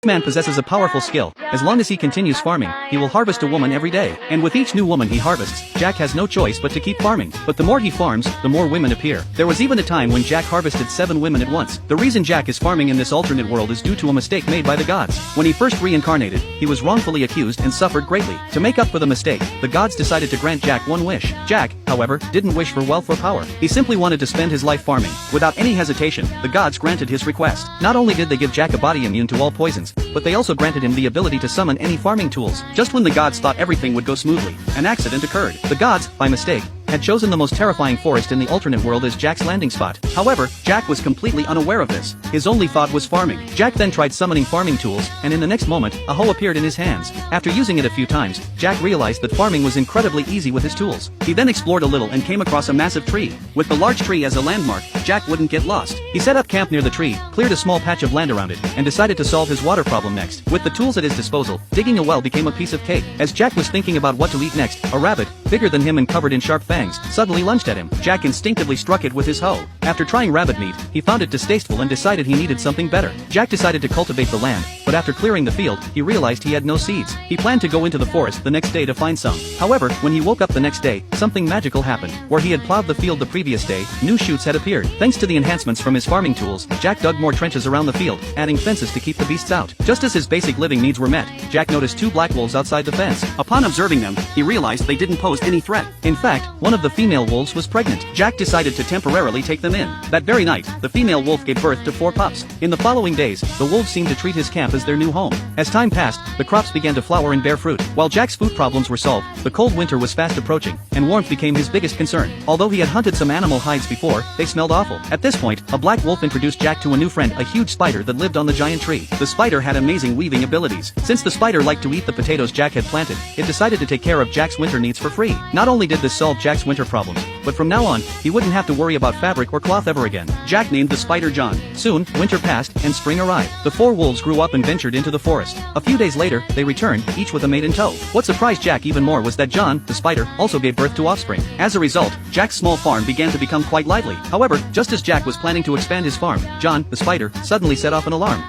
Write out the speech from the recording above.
Man possesses a powerful skill. As long as he continues farming, he will harvest a woman every day. And with each new woman he harvests, Jack has no choice but to keep farming. But the more he farms, the more women appear. There was even a time when Jack harvested 7 women at once. The reason Jack is farming in this alternate world is due to a mistake made by the gods. When he first reincarnated, he was wrongfully accused and suffered greatly. To make up for the mistake, the gods decided to grant Jack one wish. Jack, however, didn't wish for wealth or power. He simply wanted to spend his life farming. Without any hesitation, the gods granted his request. Not only did they give Jack a body immune to all poisons, but they also granted him the ability to summon any farming tools. Just when the gods thought everything would go smoothly, an accident occurred. The gods, by mistake, had chosen the most terrifying forest in the alternate world as Jack's landing spot. However, Jack was completely unaware of this. His only thought was farming. Jack then tried summoning farming tools, and in the next moment, a hoe appeared in his hands. After using it a few times, Jack realized that farming was incredibly easy with his tools. He then explored a little and came across a massive tree. With the large tree as a landmark, Jack wouldn't get lost. He set up camp near the tree, cleared a small patch of land around it, and decided to solve his water problem next. With the tools at his disposal, digging a well became a piece of cake. As Jack was thinking about what to eat next, a rabbit, bigger than him and covered in sharp fangs, suddenly lunged at him. Jack instinctively struck it with his hoe. After trying rabbit meat, he found it distasteful and decided he needed something better. Jack decided to cultivate the land, but after clearing the field, he realized he had no seeds. He planned to go into the forest the next day to find some. However, when he woke up the next day, something magical happened. Where he had plowed the field the previous day, new shoots had appeared. Thanks to the enhancements from his farming tools, Jack dug more trenches around the field, adding fences to keep the beasts out. Just as his basic living needs were met, Jack noticed 2 black wolves outside the fence. Upon observing them, he realized they didn't pose any threat. In fact, one of the female wolves was pregnant. Jack decided to temporarily take them in. That very night, the female wolf gave birth to 4 pups. In the following days, the wolves seemed to treat his camp as their new home. As time passed, the crops began to flower and bear fruit. While Jack's food problems were solved, the cold winter was fast approaching, and warmth became his biggest concern. Although he had hunted some animal hides before, they smelled awful. At this point, a black wolf introduced Jack to a new friend, a huge spider that lived on the giant tree. The spider had amazing weaving abilities. Since the spider liked to eat the potatoes Jack had planted, it decided to take care of Jack's winter needs for free. Not only did this solve Jack's winter problems, but from now on, he wouldn't have to worry about fabric or cloth ever again. Jack named the spider John. Soon, winter passed, and spring arrived. The 4 wolves grew up and ventured into the forest. A few days later, they returned, each with a mate in tow. What surprised Jack even more was that John, the spider, also gave birth to offspring. As a result, Jack's small farm began to become quite lively. However, just as Jack was planning to expand his farm, John, the spider, suddenly set off an alarm.